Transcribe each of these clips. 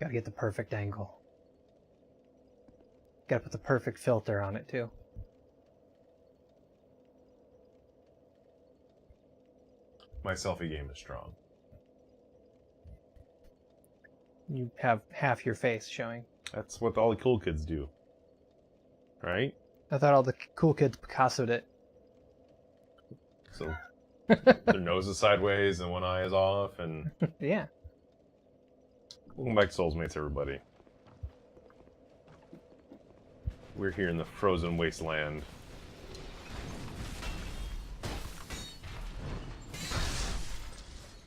Gotta get the perfect angle. Gotta put the perfect filter on it too. My selfie game is strong. You have half your face showing. That's what all the cool kids do. Right? I thought all the cool kids Picasso'd it. So their nose is sideways and one eye is off and... Yeah. Welcome back to Soulsmates, everybody. We're here in the frozen wasteland.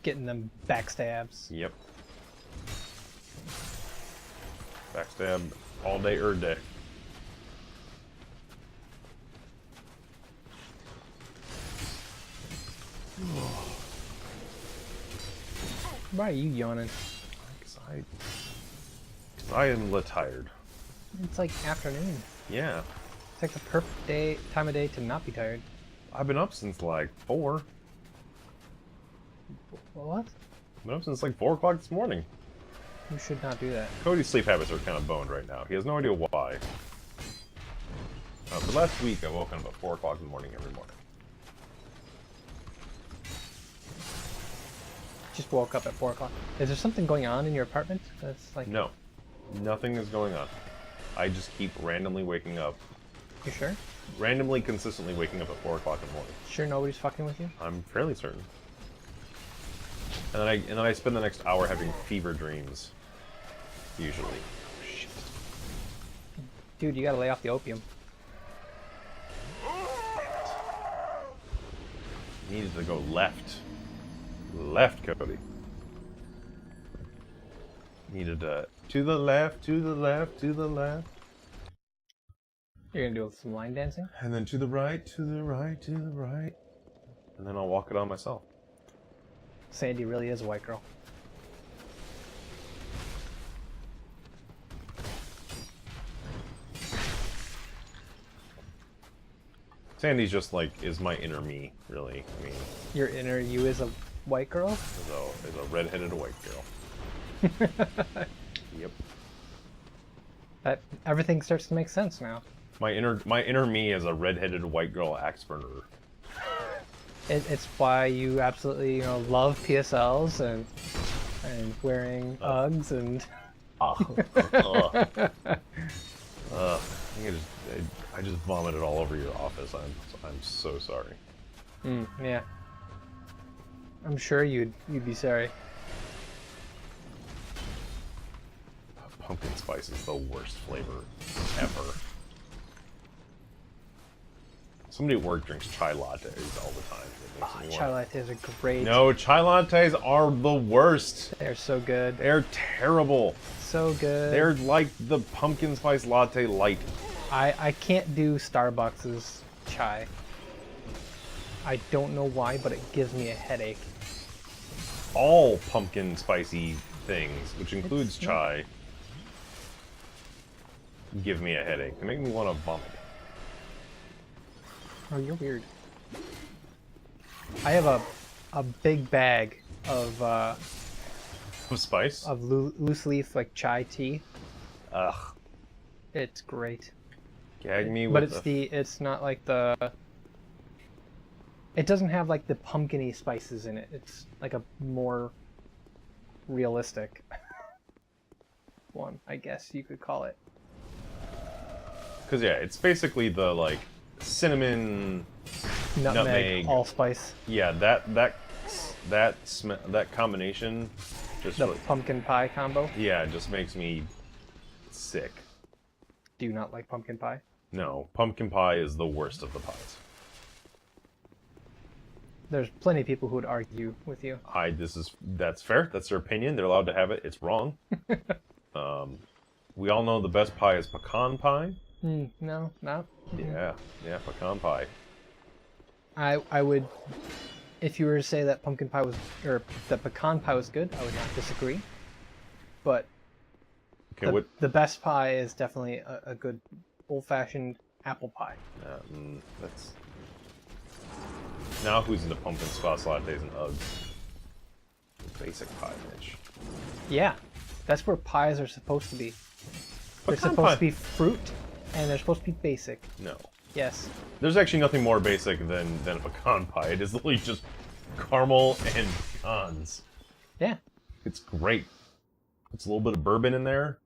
Getting them backstabs. Yep. Backstab all day, day. Why are you yawning? Because I am tired. It's like afternoon. Yeah. It's like the perfect time of day to not be tired. I've been up since like 4. What? I've been up since like 4 o'clock this morning. You should not do that. Cody's sleep habits are kind of boned right now. He has no idea why. For the last week, I've woken up at 4 o'clock in the morning every morning. Just woke up at 4 o'clock. Is there something going on in your apartment? That's like... No. Nothing is going on. I just keep randomly waking up. You sure? Randomly, consistently waking up at 4 o'clock in the morning. Sure nobody's fucking with you? I'm fairly certain. And then I spend the next hour having fever dreams. Usually. Shit. Dude, you gotta lay off the opium. Needed to go left. Left, Cody. Needed to the left, to the left, to the left. You're gonna do some line dancing? And then to the right, to the right, to the right. And then I'll walk it on myself. Sandy really is a white girl. Sandy's just like, is my inner me, really. I mean, Your inner you is a white girl? is a redheaded white girl. Yep. Everything starts to make sense now. My inner me is a redheaded white girl axe burner. It's why you absolutely, love PSLs and wearing Uggs and... I just vomited all over your office. I'm so sorry. Yeah. I'm sure you'd be sorry. Pumpkin spice is the worst flavor ever. Somebody at work drinks chai lattes all the time. It makes me Chai want- lattes are great. No, chai lattes are the worst. They're so good. They're terrible. So good. They're like the pumpkin spice latte light. I can't do Starbucks's chai. I don't know why, but it gives me a headache. All pumpkin spicy things, which includes chai, give me a headache. They make me want to vomit. Oh, you're weird. I have a big bag of Spice? loose leaf like chai tea. Ugh. It's great. Gag me with But it's not like it doesn't have like the pumpkin-y spices in it. It's like a more realistic one, I guess you could call it. Because, yeah, it's basically the, like, cinnamon, nutmeg. Allspice. Yeah, that combination just... The pumpkin pie combo. Yeah, it just makes me sick. Do you not like pumpkin pie? No, pumpkin pie is the worst of the pies. There's plenty of people who would argue with you. That's fair. That's their opinion. They're allowed to have it. It's wrong. We all know the best pie is pecan pie. No, not. Yeah, pecan pie. I would, if you were to say that pumpkin pie was, or that pecan pie was good, I would not disagree. But Okay, the best pie is definitely a good old-fashioned apple pie. That's... Now who's into pumpkin spice lattes and Uggs? Basic pie, Mitch. Yeah, That's where pies are supposed to be. They're Pecan supposed pie- to be fruit, and they're supposed to be basic. No. Yes. There's actually nothing more basic than a pecan pie. It is literally just caramel and pecans. Yeah. It's great. It's a little bit of bourbon in there,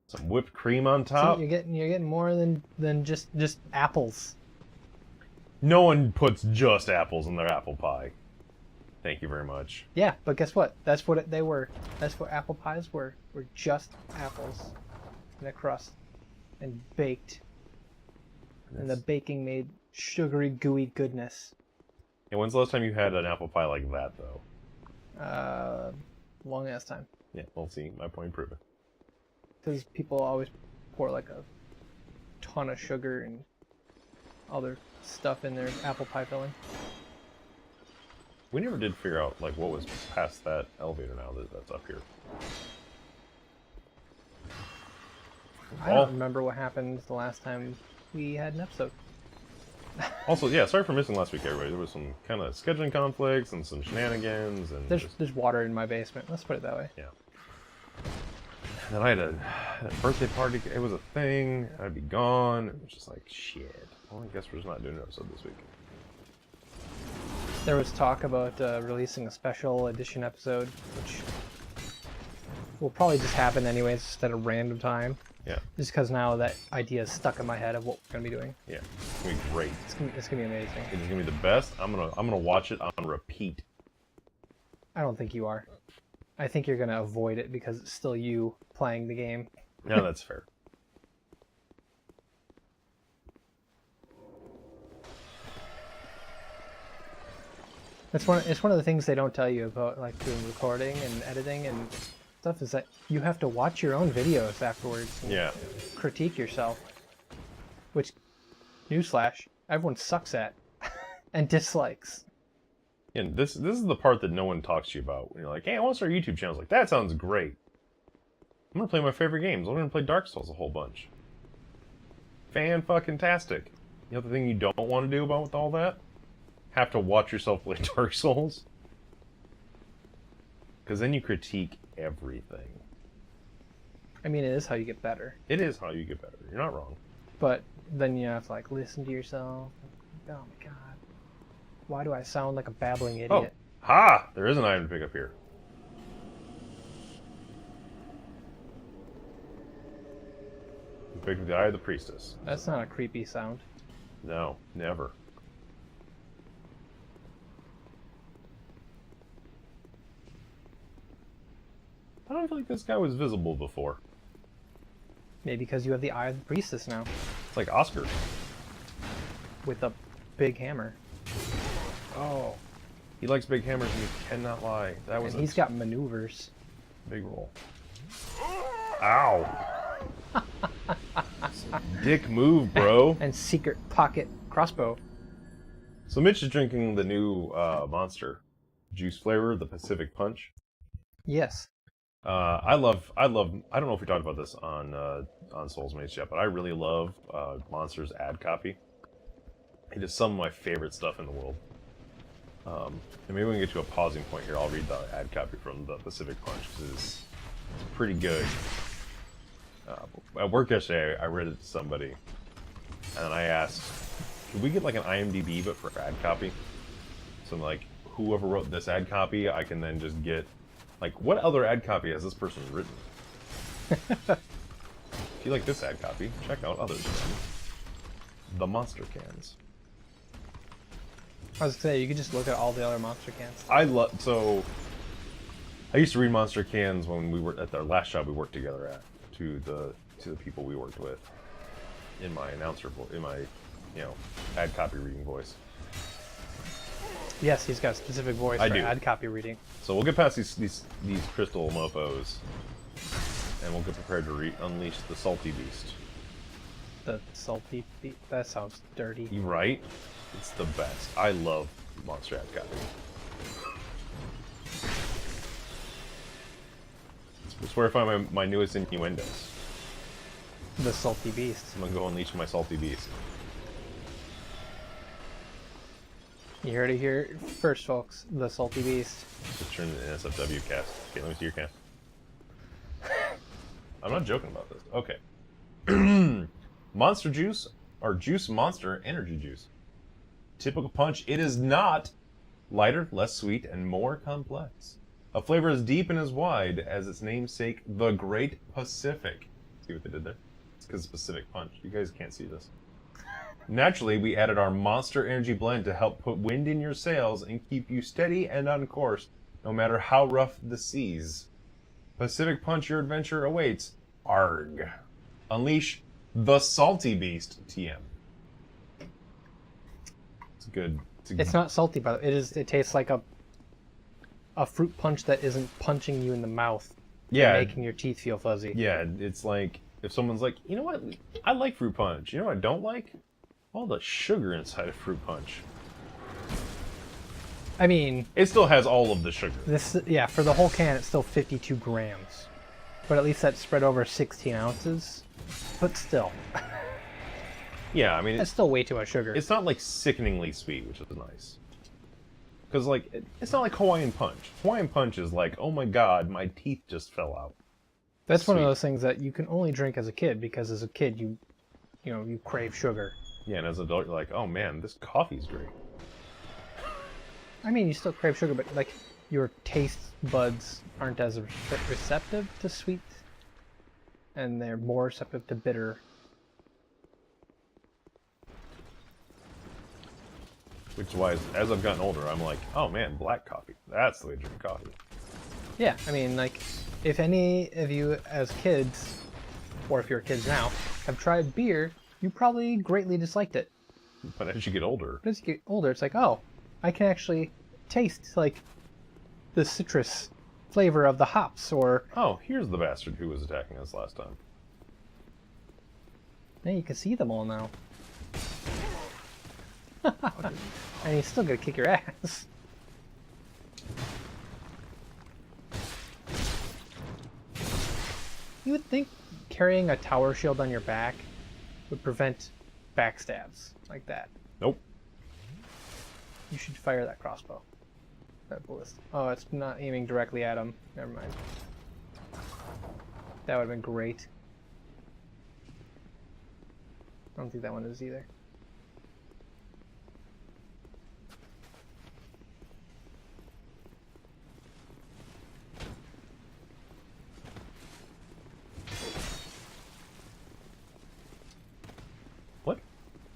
some whipped cream on See, top. you're getting more than just apples. No one puts just apples in their apple pie. Thank you very much. Yeah, but guess what? That's what they were. That's what apple pies were. Were just apples in a crust and baked. And the baking made sugary, gooey goodness. And when's the last time you had an apple pie like that, though? Long ass time. Yeah, we'll see. My point proven. Because people always pour like a ton of sugar and other stuff in their apple pie filling. We never did figure out like what was past that elevator now that's up here. I don't remember what happened the last time we had an episode. Also, yeah, sorry for missing last week, everybody. There was some kind of scheduling conflicts and some shenanigans, and There's water in my basement. Let's put it that way. yeah. And then I had a birthday party. It was a thing. I'd be gone. It was just like shit. Well, I guess we're just not doing an episode this week. There was talk about releasing a special edition episode, which will probably just happen anyways, just at a random time. Yeah, Just because now that idea is stuck in my head of what we're gonna be doing. yeah. It's gonna be great. It's gonna be amazing. It's gonna be the best. I'm gonna watch it on repeat. I don't think you are. I think you're gonna avoid it because it's still you playing the game. No, that's fair. It's one of the things they don't tell you about like doing recording and editing and stuff is that you have to watch your own videos afterwards and Yeah. critique yourself. Which, newsflash, everyone sucks at and dislikes. And this is the part that no one talks to you about. When you're like, hey, I want to start a YouTube channel. It's like, that sounds great. I'm gonna play my favorite games. I'm gonna play Dark Souls a whole bunch. Fan-fucking-tastic. You know the thing you don't want to do about all that? Have to watch yourself play Dark Souls. Because then you critique everything. I mean, it is how you get better. It is how you get better. You're not wrong. But then you have to like listen to yourself. Oh my god. Why do I sound like a babbling idiot? Oh, ha! There is an item to pick up here. You picked up the Eye of the Priestess. That's not a creepy sound. No, never. I don't feel like this guy was visible before. Maybe because you have the Eye of the Priestess now. It's like Oscar. With a big hammer. Oh. He likes big hammers and he cannot lie. That was And he's got maneuvers. big roll. Ow! Dick move, bro. And secret pocket crossbow. So Mitch is drinking the new Monster juice flavor, the Pacific Punch. Yes. I love. I don't know if we talked about this on Soulsmates yet, but I really love Monster's ad copy. It is some of my favorite stuff in the world. And maybe we can get to a pausing point here. I'll read the ad copy from the Pacific Punch because it's pretty good. At work yesterday, I read it to somebody, and I asked, "Could we get like an IMDb but for ad copy?" So I'm like, whoever wrote this ad copy, I can then just get. Like, what other ad copy has this person written? If you like this ad copy, check out others. The Monster Cans. I was gonna say, you could just look at all the other monster cans. I used to read Monster Cans when we were at the last job we worked together at, to the people we worked with, in my ad copy reading voice. Yes, he's got a specific voice I for do. ad copy reading. So we'll get past these crystal mofos, and we'll get prepared to unleash the salty beast. The salty beat. That sounds dirty. You right? It's the best. I love Monster ad copy. It's where I find my newest innuendos. The salty beast. I'm gonna go unleash my salty beast. You heard it here first, folks. The salty beast. Just turn it into an SFW cast. Okay, let me see your cast. I'm not joking about this. Okay. Monster Juice or Juice Monster Energy Juice. Typical punch. It is not lighter, less sweet, and more complex. A flavor as deep and as wide as its namesake, the Great Pacific. See what they did there? It's because Pacific Punch. You guys can't see this. Naturally, we added our Monster Energy Blend to help put wind in your sails and keep you steady and on course, no matter how rough the seas. Pacific Punch, your adventure awaits. Arg. Unleash the Salty Beast, TM. It's good. It's not salty, but it tastes like a fruit punch that isn't punching you in the mouth. Yeah. And making your teeth feel fuzzy. Yeah, it's like if someone's like, you know what, I like fruit punch. You know what I don't like? All the sugar inside of fruit punch. I mean, it still has all of the sugar. Yeah, for the whole can, it's still 52 grams. But at least that's spread over 16 ounces. But still. Yeah, I mean... That's still way too much sugar. It's not, like, sickeningly sweet, which is nice. Because, like, it's not like Hawaiian Punch. Hawaiian Punch is like, oh my god, my teeth just fell out. That's sweet. One of those things that you can only drink as a kid, because as a kid, you crave sugar. Yeah, and as an adult, you're like, oh man, this coffee's great. I mean, you still crave sugar, but, like, your taste buds aren't as receptive to sweet, and they're more receptive to bitter. Which is why, as I've gotten older, I'm like, oh man, black coffee. That's the way to drink coffee. Yeah, I mean, like, if any of you as kids, or if you're kids now, have tried beer, you probably greatly disliked it. But as you get older... it's like, oh, I can actually taste, like, the citrus flavor of the hops, or... Oh, here's the bastard who was attacking us last time. Yeah, you can see them all now. And he's still gonna kick your ass. You would think carrying a tower shield on your back would prevent backstabs like that. Nope. You should fire that crossbow. That ballista. Oh, it's not aiming directly at him. Never mind. That would have been great. I don't think that one is either.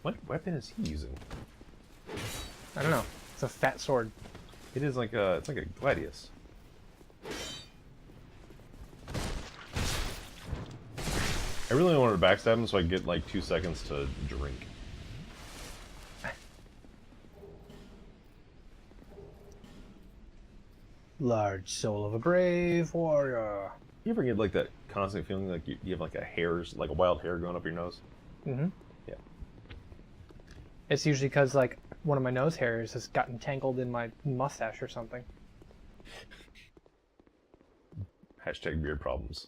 What weapon is he using? I don't know. It's a fat sword. It is like a, it's like a gladius. I really wanted to backstab him so I get like 2 seconds to drink. Large soul of a brave warrior. You ever get like that constant feeling like you have like like a wild hair going up your nose? Mm-hmm. Yeah. It's usually because like one of my nose hairs has gotten tangled in my mustache or something. Hashtag beard problems.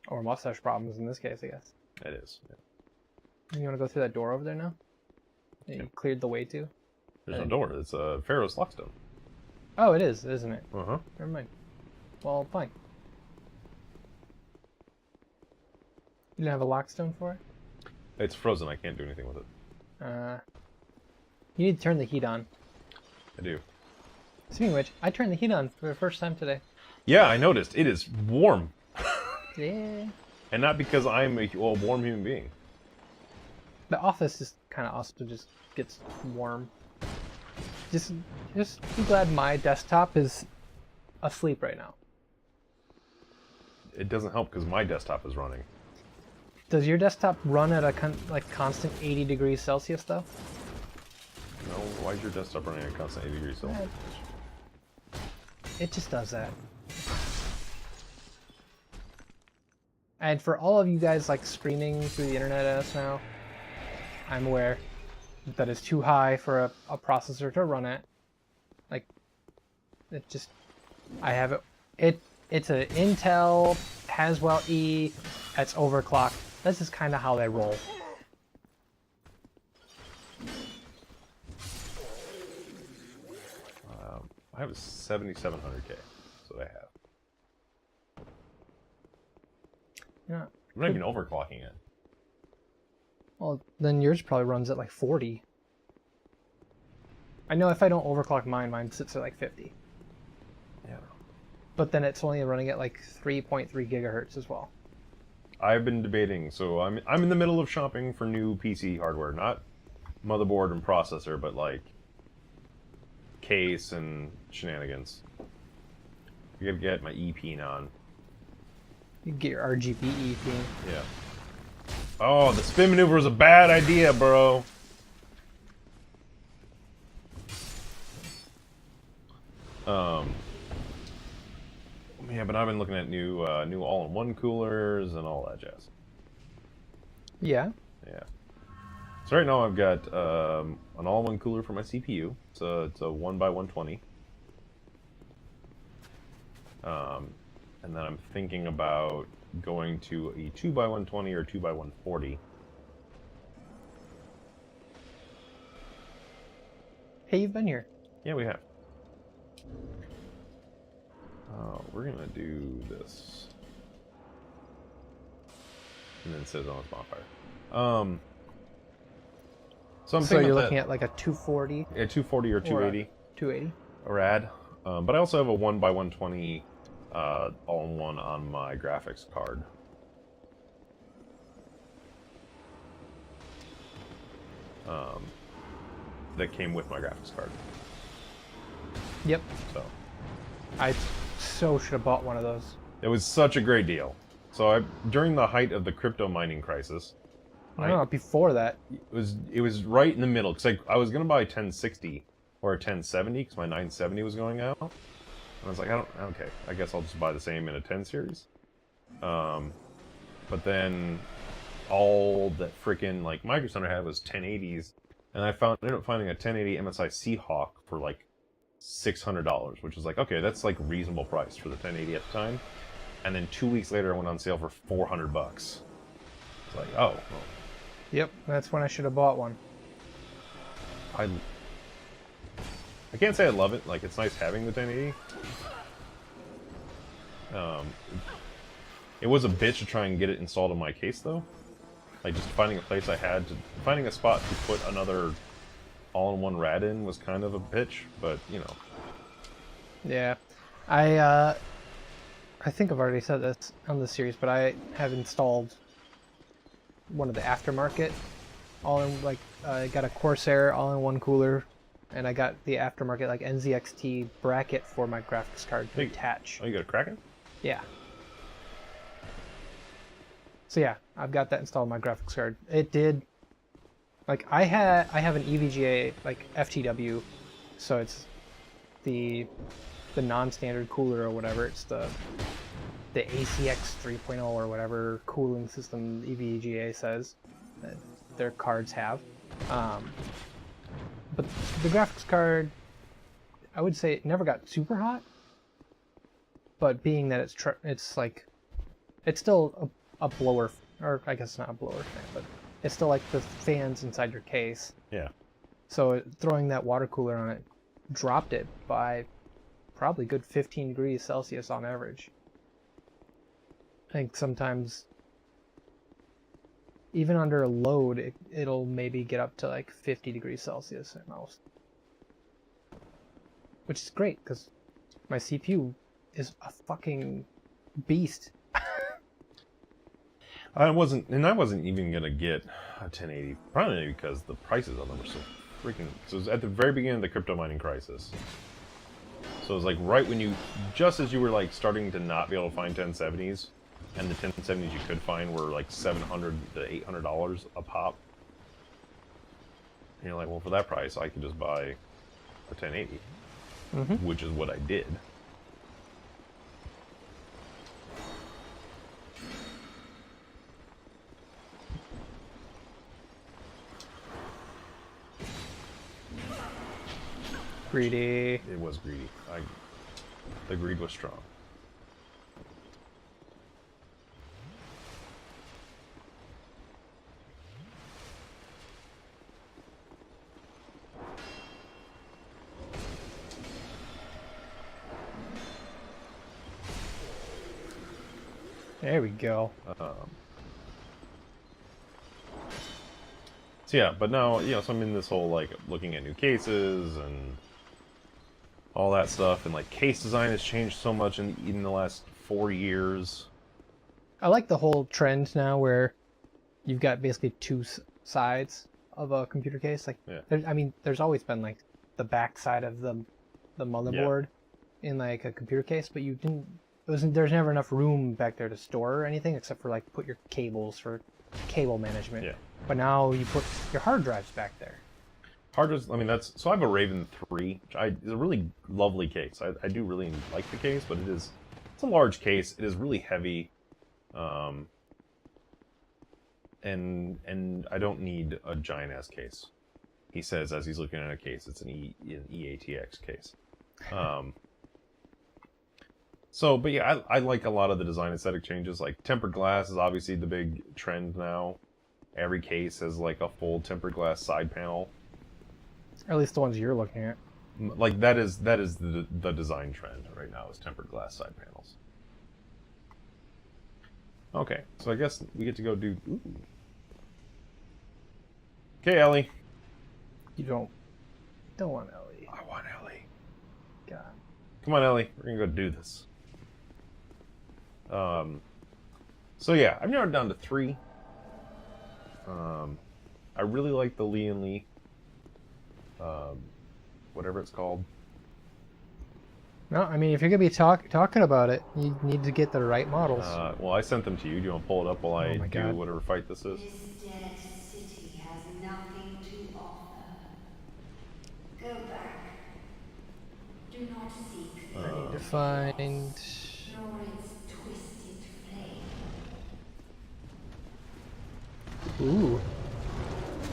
Or mustache problems in this case, I guess. It is. Yeah. You want to go through that door over there now? That you cleared the way to? There's no door. It's a Pharaoh's Lockstone. Oh, it is, isn't it? Uh-huh. Never mind. Well, fine. You didn't have a lockstone for it? It's frozen. I can't do anything with it. You need to turn the heat on. I do. Speaking of which, I turned the heat on for the first time today. Yeah, I noticed. It is warm. Yeah. And not because I'm a warm human being. The office is kind of also just gets warm. Just be glad my desktop is asleep right now. It doesn't help because my desktop is running. Does your desktop run at a constant 80 degrees Celsius though? No, why is your desktop running at a constant 80 degrees Celsius? It just does that. And for all of you guys like screaming through the internet at us now, I'm aware that is too high for a processor to run at. Like, it just, I have it. It's an Intel Haswell E. That's overclocked. That's just kind of how they roll. I have a 7700K. That's what I have. Yeah. I'm not even overclocking it. Well, then yours probably runs at like 40. I know if I don't overclock mine sits at like 50. Yeah. But then it's only running at like 3.3 gigahertz as well. I've been debating, so I'm in the middle of shopping for new PC hardware, not motherboard and processor, but like case and shenanigans. I gotta get my EP on. You get your RGB thing. Yeah. Oh, the spin maneuver was a bad idea, bro. Yeah, but I've been looking at new all-in-one coolers and all that jazz. Yeah. Yeah. So right now I've got an all-in-one cooler for my CPU. It's a 1x120. And then I'm thinking about going to a 2x120 or 2x140. Hey, you've been here. Yeah, we have. We're gonna do this. And then sit on its bonfire. So I'm So thinking you're about looking that. at like a 240 Yeah, 240 or 280. 280. Rad. But I also have a 1x120 all-in-one on my graphics card. That came with my graphics card. Yep. So I so should have bought one of those. it was such a great deal. So during the height of the crypto mining crisis, No, before that. it was right in the middle because I was gonna buy a 1060 or a 1070 because my 970 was going out. And I was like, okay, I guess I'll just buy the same in a 10 series. But then all that freaking like Micro Center had was 1080s, and I ended up finding a 1080 MSI Seahawk for like $600, which is like, okay, that's like reasonable price for the 1080 at the time. And then 2 weeks later, it went on sale for $400. It's like, oh, well, Yep, that's when I should have bought one. I can't say I love it. Like, it's nice having the 1080. It was a bitch to try and get it installed in my case, though. Like, just finding a place finding a spot to put another all-in-one RAD in was kind of a bitch, but, you know. Yeah. I think I've already said this on the series, but I have installed one of the aftermarket I got a Corsair all-in-one cooler, and I got the aftermarket like NZXT bracket for my graphics card to attach. Oh, you got a Kraken? Yeah. So yeah, I've got that installed on my graphics card. It did, like I have an EVGA like FTW, so it's the non-standard cooler or whatever. It's the ACX 3.0 or whatever cooling system EVGA says that their cards have. But the graphics card, I would say it never got super hot. But being that it's like, it's still a blower, or I guess not a blower fan, but it's still like the fans inside your case. Yeah. So throwing that water cooler on it dropped it by probably good 15 degrees Celsius on average. I think sometimes even under a load, it'll maybe get up to like 50 degrees Celsius at most. Which is great, because my CPU is a fucking beast. I wasn't even gonna get a 1080, probably because the prices on them were so freaking. So it was at the very beginning of the crypto mining crisis. So it was like right when just as you were like starting to not be able to find 1070s, and the 1070s you could find were like $700 to $800 a pop. And you're like, well, for that price, I could just buy a 1080, which is what I did. Greedy. It was greedy. The greed was strong. There we go. So yeah, but now, so I'm in this whole, like, looking at new cases and all that stuff, and, like, case design has changed so much in the last 4 years. I like the whole trend now where you've got basically two sides of a computer case. Like, Yeah. there's always been, like, the back side of the motherboard in, like, a computer case, but there's never enough room back there to store anything except for, like, put your cables for cable management. Yeah. But now you put your hard drives back there. Hard drives, I mean, so I have a Raven 3, which is a really lovely case. I do really like the case, but it's a large case. It is really heavy. And I don't need a giant-ass case. He says as he's looking at a case, it's an EATX case. But yeah, I like a lot of the design aesthetic changes. Like, tempered glass is obviously the big trend now. Every case has, like, a full tempered glass side panel. Or at least the ones you're looking at. Like, that is the design trend right now, is tempered glass side panels. Okay, so I guess we get to go do... Ooh. Okay, Ellie. You don't want Ellie. I want Ellie. God. Come on, Ellie. We're gonna go do this. So yeah, I've narrowed it down to 3. I really like the Lian Li. Whatever it's called. No, I mean, if you're gonna be talking about it, you need to get the right models. Well, I sent them to you. Do you want to pull it up while I my do God. whatever fight this is? This dead city has nothing to offer. Go back. Do not seek the I need to find. nor its twisted flame. Ooh,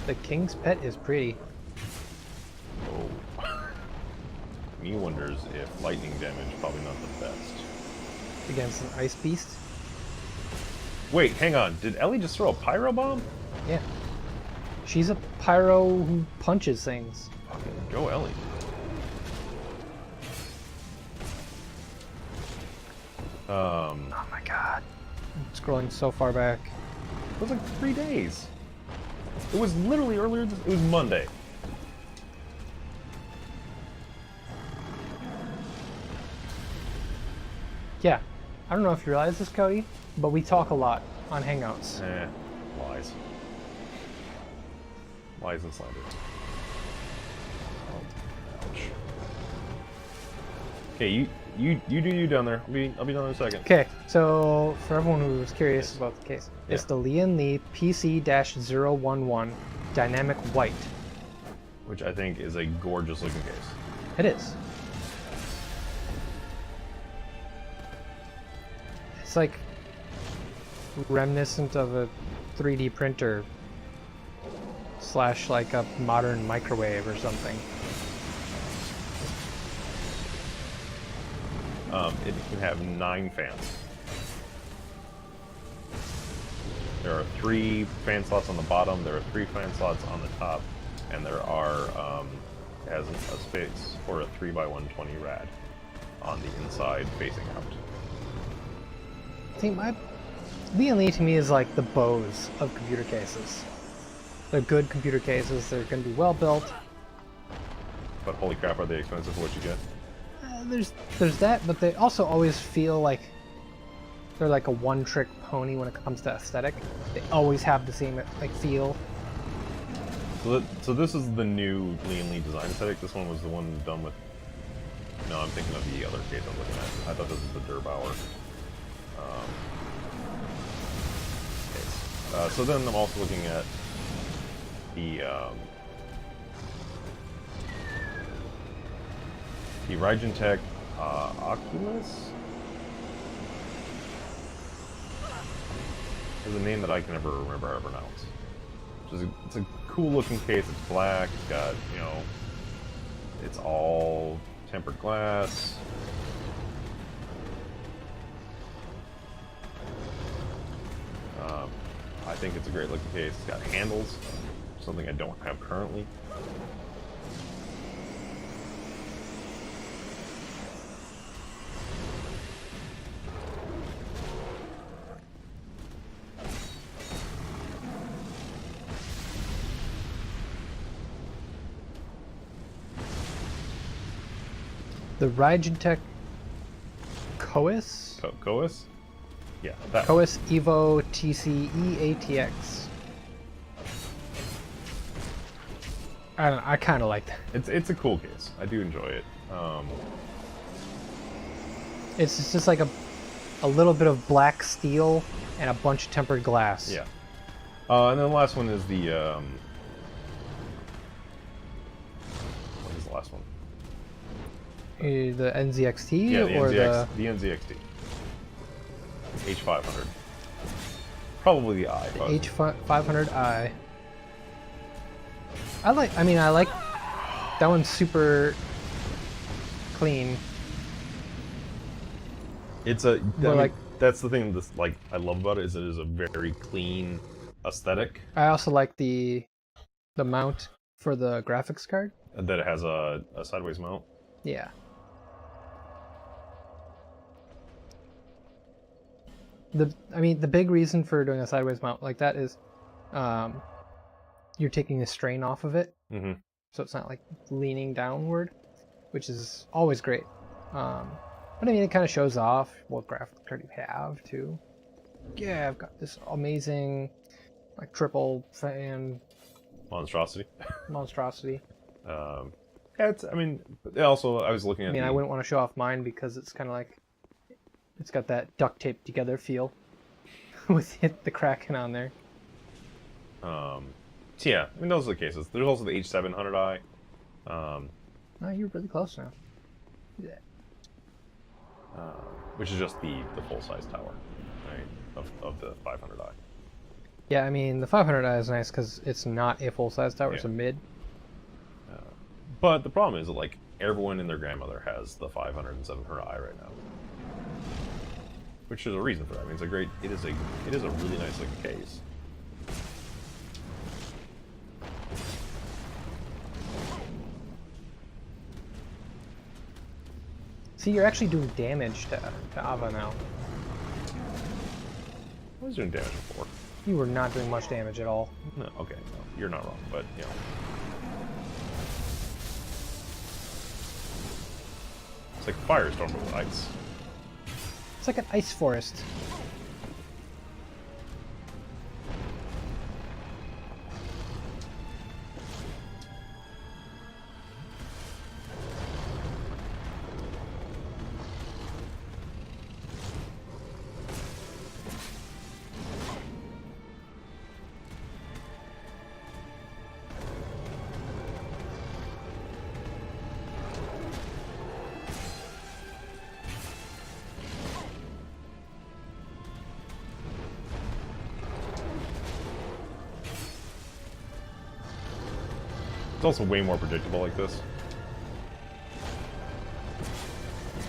the king's pet is pretty. Oh. Me wonders if lightning damage is probably not the best. Against an ice beast. Wait, hang on. Did Ellie just throw a pyro bomb? Yeah. She's a pyro who punches things. Fucking go, Ellie. Oh my god. I'm scrolling so far back. It was like 3 days. It was literally earlier. It was Monday. Yeah. I don't know if you realize this, Cody, but we talk a lot on Hangouts. Lies. Lies and slander. Ouch. Okay, you do you down there. I'll be down in a second. Okay, so for everyone who's curious about the case, it's Yeah. the Lian Li PC-011 Dynamic White. Which I think is a gorgeous looking case. It is. It's like reminiscent of a 3D printer / like a modern microwave or something. It can have 9 fans. There are 3 fan slots on the bottom, there are 3 fan slots on the top, and there are, it has a space for a 3x120 rad on the inside facing out. See, Lian Li to me is like the Bose of computer cases. They're good computer cases, they're going to be well built. But holy crap, are they expensive for what you get? There's that, but they also always feel like they're like a one-trick pony when it comes to aesthetic. They always have the same like feel. So this is the new Lian Li design aesthetic. This one was the one done with... No, I'm thinking of the other case I'm looking at. I thought this was the Durbauer case. So then I'm also looking at the Raijin Tech Oculus? There's a name that I can never remember how to pronounce. It's a cool looking case. It's black. It's got, it's all tempered glass. I think it's a great looking case. It's got handles, something I don't have currently. The Raijin Kois? Kois? Yeah, that. Kois Evo TCE ATX. I don't know, I kind of like that. It's a cool case. I do enjoy it. It's just like a little bit of black steel and a bunch of tempered glass. Yeah. And then the last one is the what is the last one? The NZXT Yeah, the or NZXT. H500. Probably the I. the But H500i. I like that one's super clean. it's a. More like- that's the thing. This like I love about it is it is a very clean aesthetic. I also like the mount for the graphics card. That it has a sideways mount. Yeah. The big reason for doing a sideways mount like that is you're taking the strain off of it, Mm-hmm. so it's not like leaning downward, which is always great. But I mean, it kind of shows off what graphics card you have too. Yeah, I've got this amazing like triple fan Monstrosity. monstrosity. Yeah, it's. I mean, also I was looking at. I mean, the, I wouldn't want to show off mine because it's kind of like it's got that duct tape together feel with the Kraken on there. So yeah, I mean those are the cases. There's also the H700i. Oh, you're really close now. Yeah. Which is just the full size tower, right? Of the 500i. Yeah, I mean, the 500i is nice because it's not a full-size tower, it's a Yeah. mid. But the problem is that like everyone and their grandmother has the 500 and 700i right now, which is a reason for that. I mean, it's a great. It is a really nice looking case. See, you're actually doing damage to Ava now. I was doing damage before. You were not doing much damage at all. No, okay, no, you're not wrong, but you know. It's like Firestorm with ice. It's like an ice forest. It's also way more predictable like this.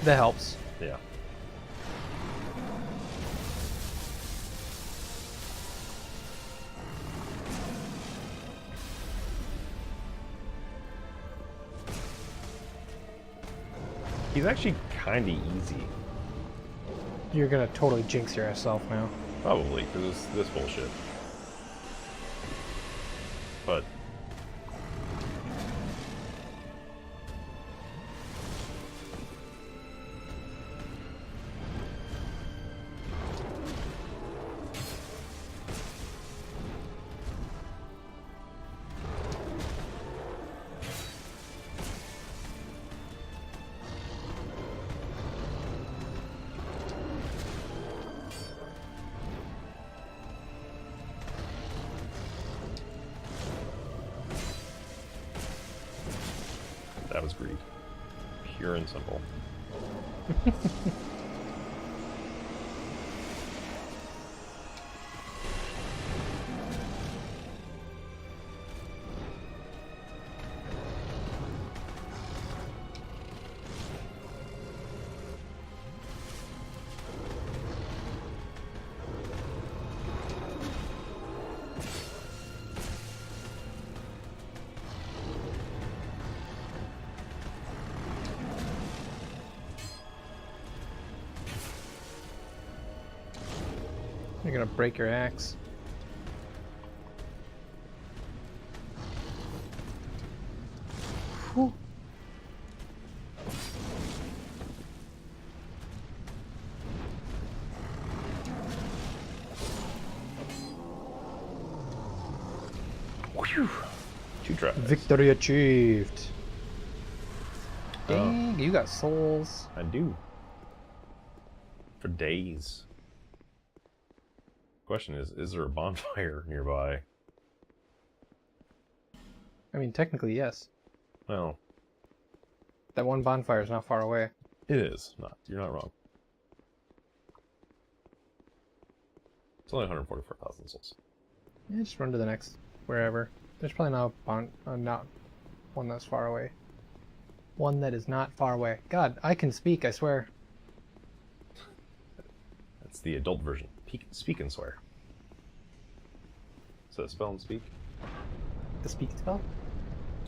That helps. Yeah. He's actually kind of easy. You're gonna totally jinx yourself now. Probably, because this bullshit. But that was greed. Pure and simple. You're gonna break your axe. Whew. Phew. 2 tries. Victory achieved. Oh. Dang, you got souls. I do. For days. Question is there a bonfire nearby? I mean, technically, yes. Well, That one bonfire is not far away. it is. Not. You're not wrong. It's only 144,000 souls. Yeah, just run to the next, wherever. There's probably not one that's far away. One that is not far away. God, I can speak, I swear. That's the adult version. Speak and swear. So spell and speak? The speak spell?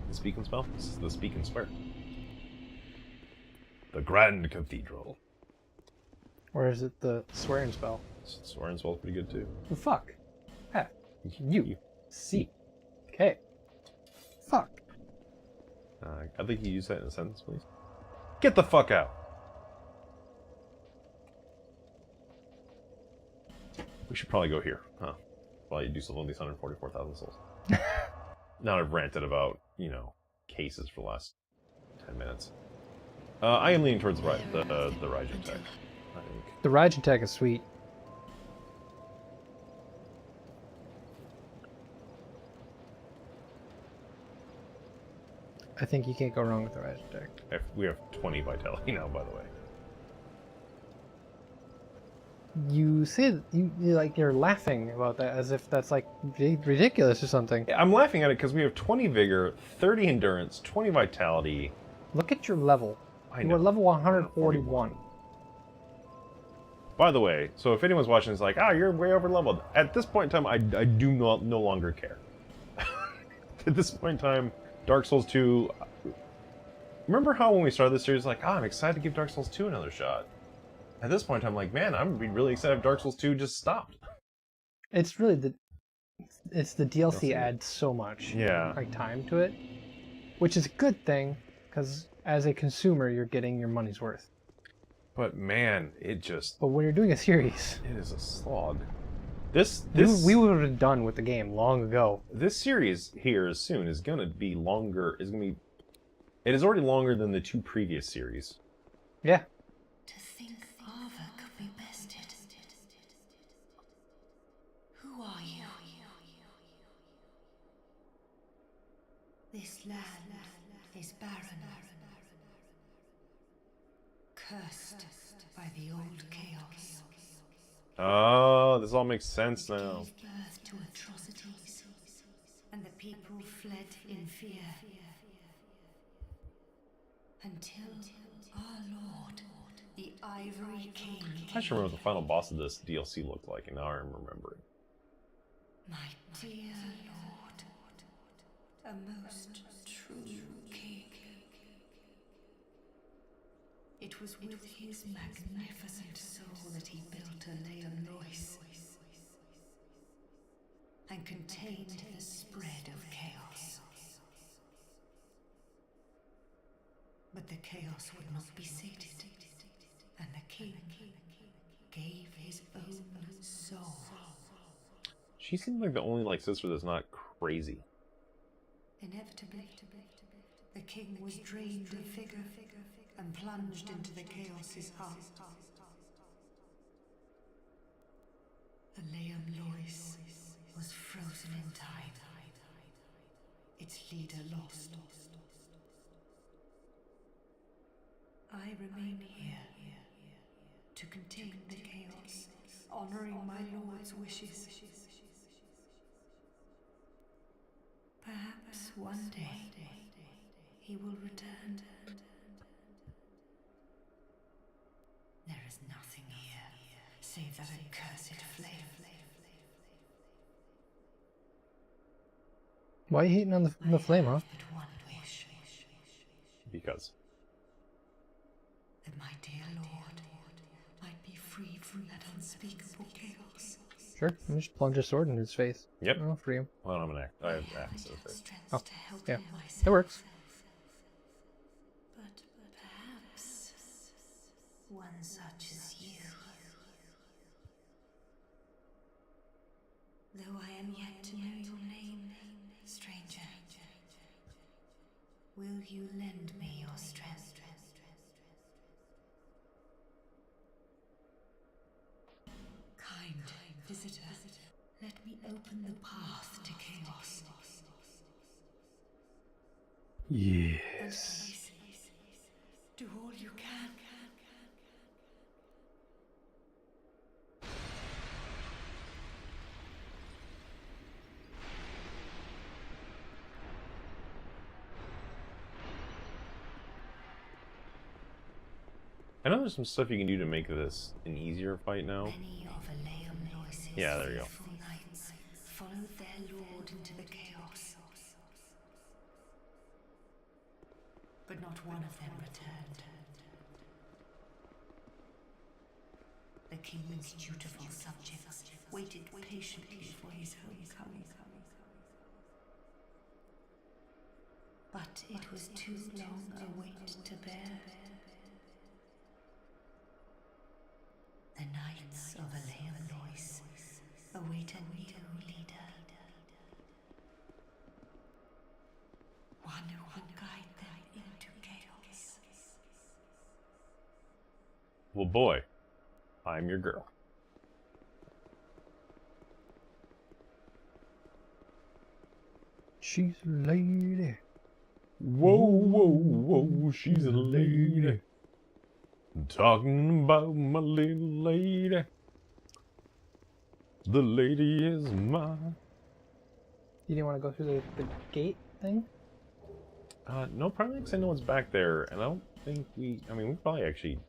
The speak and spell? This is the speak and swear. The Grand Cathedral. Or is it the swearing spell? Swear and spell's pretty good too. The fuck? F. U. C. K. Fuck. I'd like you to use that in a sentence, please. Get the fuck out! We should probably go here, huh? While you do something with these 144,000 souls. Now I've ranted about, you know, cases for the last 10 minutes. I am leaning towards the Raijin tech, I think. The Raijin tech is sweet. I think you can't go wrong with the Raijin tech. We have 20 vitality now, by the way. You say that you're laughing about that as if that's like ridiculous or something. I'm laughing at it because we have 20 vigor, 30 endurance, 20 vitality. Look at your level. I You know. are level 141. By the way, so if anyone's watching, it's like, you're way over leveled. At this point in time, I do not no longer care. At this point in time, Dark Souls 2. Remember how when we started this series, like, I'm excited to give Dark Souls 2 another shot. At this point, I'm like, man, I'm gonna be really excited if Dark Souls 2 just stopped. It's really the DLC DLC. adds so much Yeah. like time to it, which is a good thing because as a consumer you're getting your money's worth. But man, it just But when you're doing a series, it is a slog. This we would have done with the game long ago. this series here soon is gonna be longer. It is already longer than the 2 previous series. Yeah, To think Ava could be bested. Who are you? This land is barren. Cursed by the old chaos. Oh, this all makes sense now. Gave birth to atrocities, and the people fled in fear. Until our Lord, the Ivory King, I should remember what the final boss of this DLC looked like, and now I'm remembering. my dear Lord, a most true king. It was with his magnificent soul that he built Aleum Lois and contained the spread of chaos. But the chaos would not be sated, and the king gave his own soul. She seems like the only sister that's not crazy. Inevitably, the king was drained of vigor and plunged into the chaos's heart. Aleum Lois was frozen in time, its leader lost. I remain here to contain the chaos, honoring my lord's wishes. Perhaps one day he will return. There is nothing here save that accursed flame. why are you hating on the flame, huh? But one wish, Because. that my dear lord might be freed from that unspeakable chaos. Sure, let me just plunge a sword in his face. Yep. I'll free him. Well, I'm an act. I have access to it. Strength Oh, to help yeah, him myself. that works. But perhaps one such as you, though I am yet to know your name, stranger. Will you lend me your strength? Kind visitor, let me open the path to chaos. Yes. Please, do all you can. I know there's some stuff you can do to make this an easier fight now. Many of Aleum Noyce's Yeah, there you go. faithful knights followed their lord into the chaos. But not one of them returned. The king's dutiful subjects waited patiently for his homecoming. But it was too long a wait to bear. The knights of Aleum Noyce await a new leader. One who will guide them into chaos. Well, boy, I'm your girl. She's a lady. Whoa, whoa, whoa, she's a lady. Talking about my little lady. The lady is mine. You didn't want to go through the gate thing? No, probably because I know what's back there, and I don't think we... I mean, we probably actually...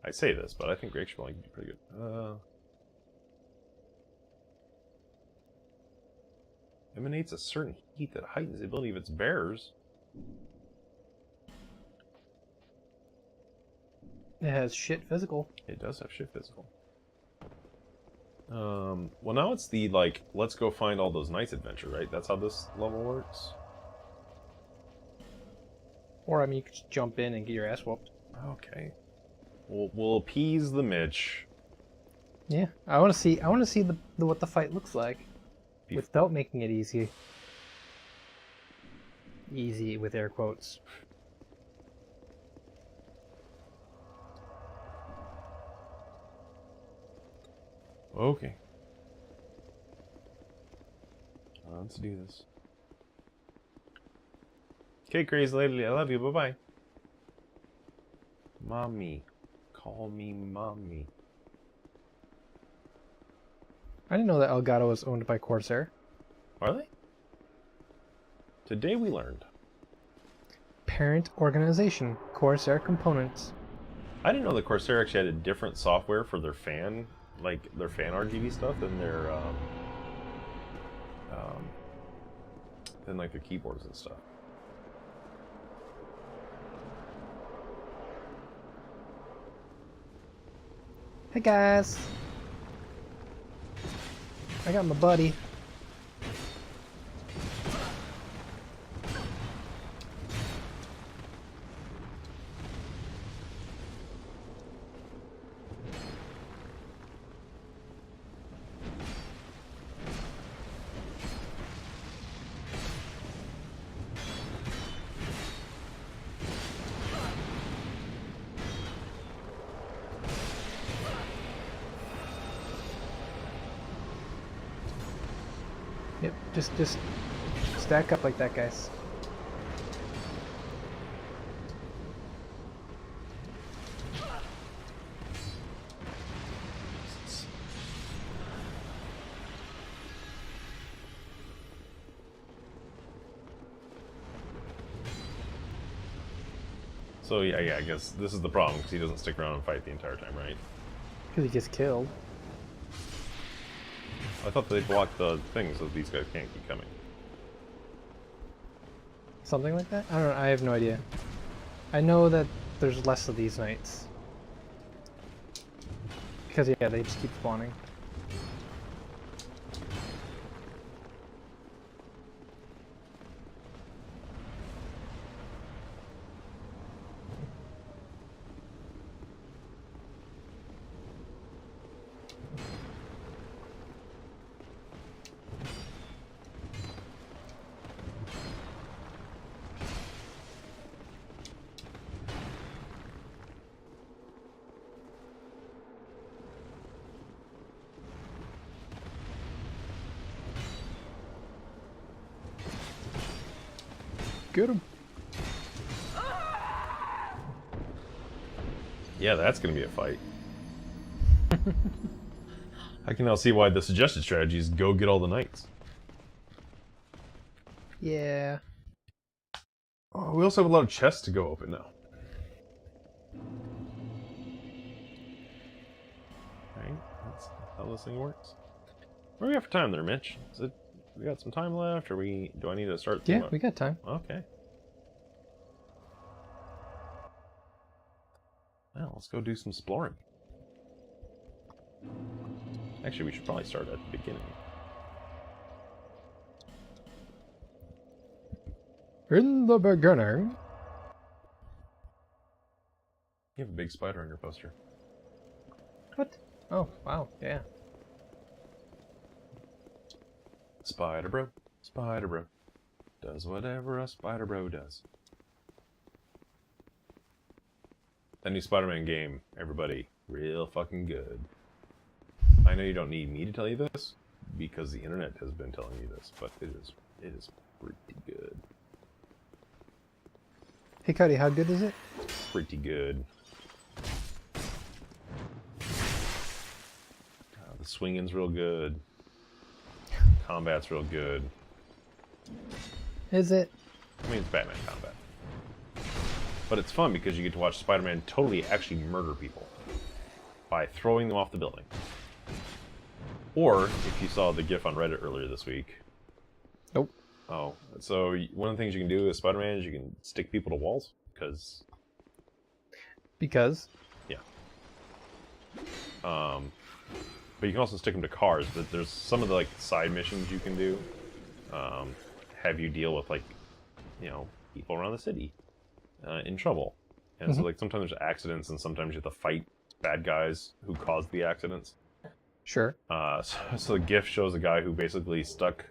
I say this, but I think we actually probably do pretty good. Emanates a certain heat that heightens the ability of its bearers. It has shit physical. It does have shit physical. Well, now it's the, like, let's go find all those knights adventure, right? That's how this level works? Or, I mean, you could just jump in and get your ass whooped. Okay. We'll appease the Mitch. Yeah, I want to see the what the fight looks like, without making it easy. Easy with air quotes. Okay. Let's do this. Okay, crazy lady, I love you. Bye-bye. Mommy. Call me mommy. I didn't know that Elgato was owned by Corsair. Are they? Today we learned. Parent organization, Corsair Components. I didn't know that Corsair actually had a different software for their fan, like their fan RGB stuff than their, than like their keyboards and stuff. Hey guys! I got my buddy. Yep, just stack up like that, guys. So yeah, I guess this is the problem, because he doesn't stick around and fight the entire time, right? Because he gets killed. I thought they blocked the thing so these guys can't keep coming. Something like that? I don't know, I have no idea. I know that there's less of these knights. Because yeah, they just keep spawning. Get him. Yeah, that's gonna be a fight. I can now see why the suggested strategy is go get all the knights. Yeah. Oh, we also have a lot of chests to go open now. Right, that's how this thing works. What do we have for time there, Mitch? Is it, we got some time left, or do I need to start? Yeah, we got time. Okay. Well, let's go do some exploring. Actually, we should probably start at the beginning. In the beginning. You have a big spider on your poster. What? Oh, wow, yeah. Spider bro, does whatever a spider bro does. That new Spider-Man game, everybody, real fucking good. I know you don't need me to tell you this, because the internet has been telling you this, but it is pretty good. Hey, Cody, how good is it? Pretty good. The swinging's real good. Combat's real good. Is it? I mean, it's Batman combat. But it's fun because you get to watch Spider-Man totally actually murder people by throwing them off the building. Or, if you saw the GIF on Reddit earlier this week. Nope. Oh, so one of the things you can do as Spider-Man is you can stick people to walls, because... Because? Yeah. But you can also stick them to cars, but there's some of the, like, side missions you can do. Have you deal with, like, you know, people around the city in trouble. And so, like, sometimes there's accidents, and sometimes you have to fight bad guys who caused the accidents. Sure. So the GIF shows a guy who basically stuck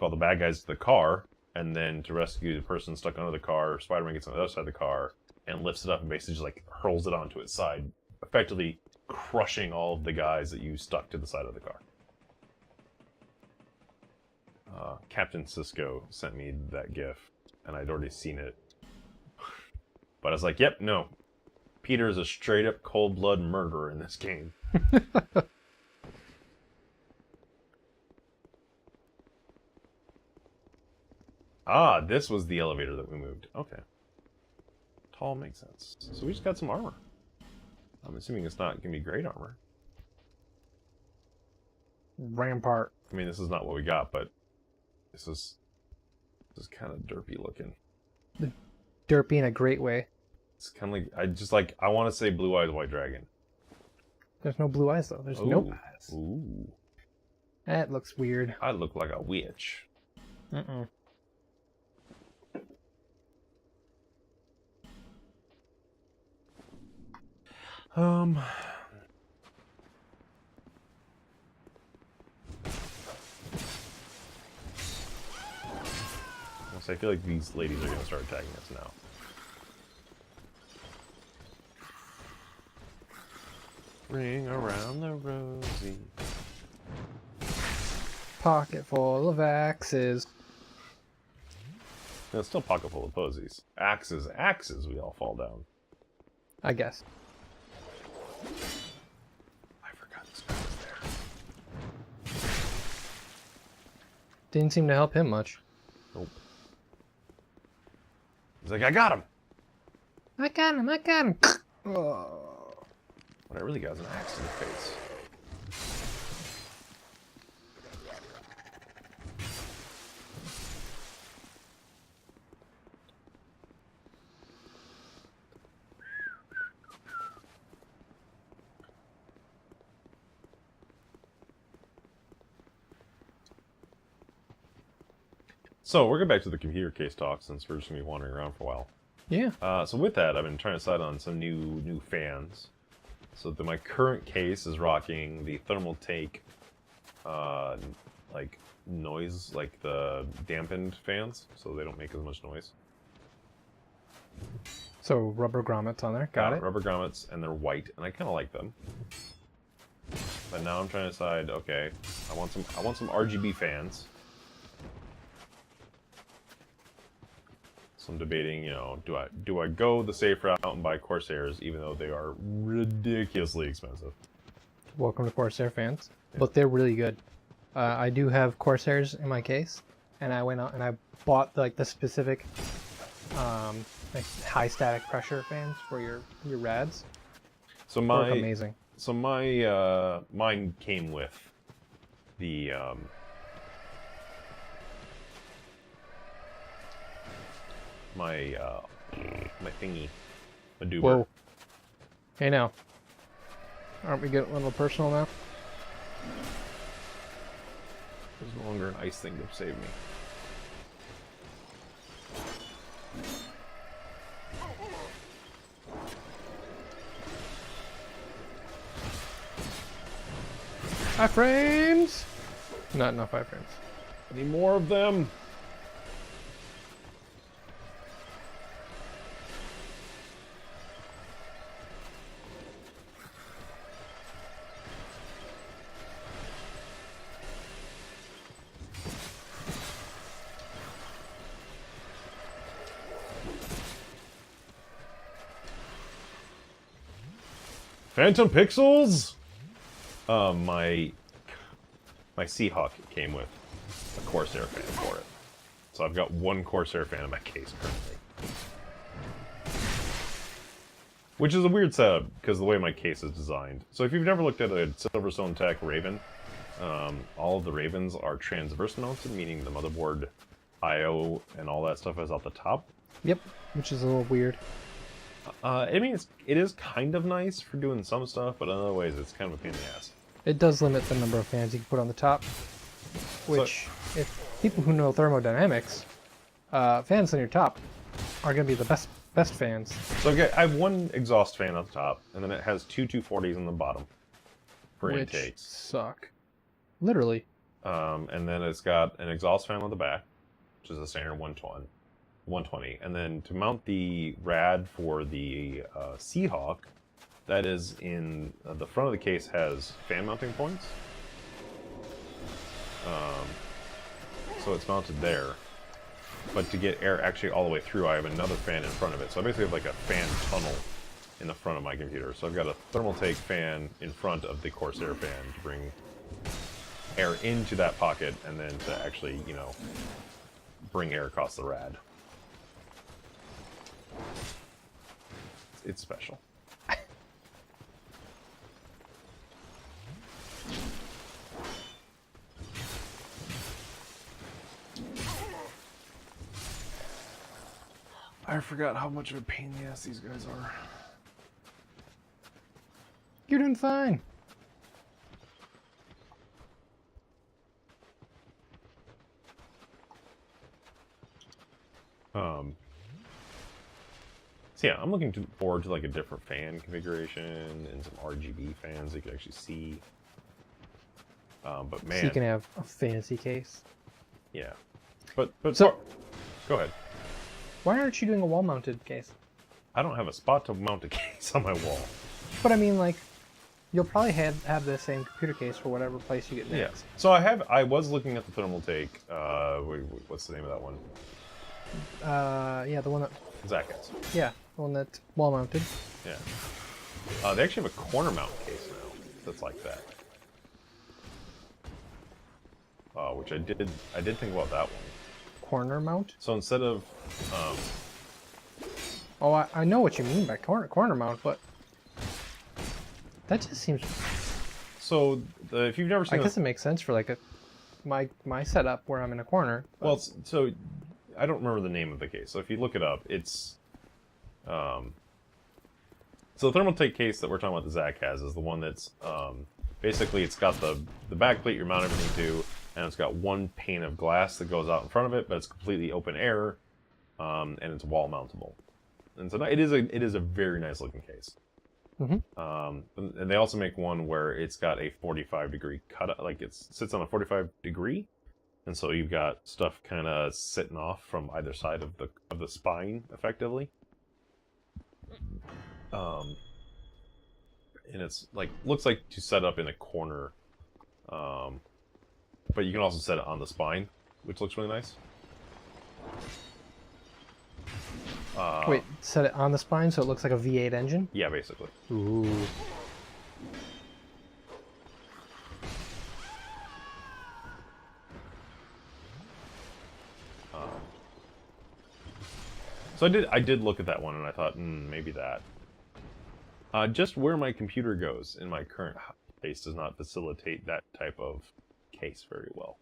all the bad guys to the car, and then to rescue the person stuck under the car, Spider-Man gets on the other side of the car and lifts it up and basically just like hurls it onto its side, effectively crushing all of the guys that you stuck to the side of the car. Captain Cisco sent me that GIF, and I'd already seen it. But I was like, yep, no. Peter is a straight-up cold-blood murderer in this game. Ah, this was the elevator that we moved. Okay. Tall makes sense. So we just got some armor. I'm assuming it's not going to be great armor. Rampart. I mean, this is not what we got, but this is kind of derpy looking. Derpy in a great way. It's kind of like, I want to say Blue Eyes White Dragon. There's no blue eyes, though. There's no eyes. Ooh. That looks weird. I look like a witch. Mm-mm. I feel like these ladies are going to start attacking us now. Ring around the rosy. Pocket full of axes. No, it's still pocket full of posies. Axes, we all fall down. I guess. I forgot this guy was there. Didn't seem to help him much. Nope. He's like, I got him! I got him! I got him! Oh. What I really got is an axe in the face. So, we're going back to the computer case talk since we're just going to be wandering around for a while. Yeah. So with that, I've been trying to decide on some new fans. So my current case is rocking the Thermal Take, like noise, like the dampened fans, so they don't make as much noise. So rubber grommets on there. Got it. Rubber grommets, and they're white, and I kind of like them. But now I'm trying to decide. Okay, I want some RGB fans. So I'm debating, do I go the safe route and buy Corsairs, even though they are ridiculously expensive? Welcome to Corsair fans. But they're really good. I do have Corsairs in my case, and I went out and I bought the specific like high static pressure fans for your rads. So They work amazing. So my mine came with the my thingy, Maduber. Whoa. Hey now. Aren't we getting a little personal now? There's no longer an ice thing to save me. Iframes! Not enough iframes. I need more of them. Phantom Pixels? My Seahawk came with a Corsair fan for it. So I've got one Corsair fan in my case currently. Which is a weird setup, because the way my case is designed. So if you've never looked at a Silverstone Tech Raven, all of the Ravens are transverse mounted, meaning the motherboard I/O and all that stuff is at the top. Yep, which is a little weird. I mean, it is kind of nice for doing some stuff, but in other ways it's kind of a pain in the ass. It does limit the number of fans you can put on the top, which, if people who know thermodynamics, fans on your top are going to be the best fans. So I have one exhaust fan on the top, and then it has two 240s on the bottom for Which intakes. suck. Literally. And then it's got an exhaust fan on the back, which is a standard 120. And then to mount the rad for the Seahawk, that is in the front of the case has fan mounting points. So it's mounted there. But to get air actually all the way through, I have another fan in front of it. So I basically have like a fan tunnel in the front of my computer. So I've got a Thermaltake fan in front of the Corsair fan to bring air into that pocket and then to actually, bring air across the rad. It's special. I forgot how much of a pain in the ass these guys are. You're doing fine. So yeah, I'm looking forward to like a different fan configuration and some RGB fans that you can actually see. But man, So you can have a fantasy case. yeah. But So- go ahead. Why aren't you doing a wall-mounted case? I don't have a spot to mount a case on my wall. But I mean, you'll probably have the same computer case for whatever place you get Yeah. next. So I was looking at the Thermaltake. What's the name of that one? Yeah, the one that, Zackets. yeah, the one that's wall-mounted. Yeah. They actually have a corner mount case now that's like that. Which I did think about that one. Corner mount? So instead of Oh, I know what you mean by corner mount, but that just seems. so if you've never I seen guess it makes sense for my setup where I'm in a corner. But well, so I don't remember the name of the case. So if you look it up, it's so the Thermaltake case that we're talking about that Zach has is the one that's basically it's got the back plate you're mounting everything to, and it's got one pane of glass that goes out in front of it, but it's completely open air, and it's wall mountable. And so it is a very nice looking case. Mhm. And they also make one where it's got a 45-degree cut, like it sits on a 45-degree, and so you've got stuff kind of sitting off from either side of the spine, effectively. And it's like looks like to set up in a corner, but you can also set it on the spine, which looks really nice. Wait, set it on the spine so it looks like a V8 engine? Yeah, basically. Ooh. So I did look at that one, and I thought, maybe that. Just where my computer goes in my current place does not facilitate that type of case very well.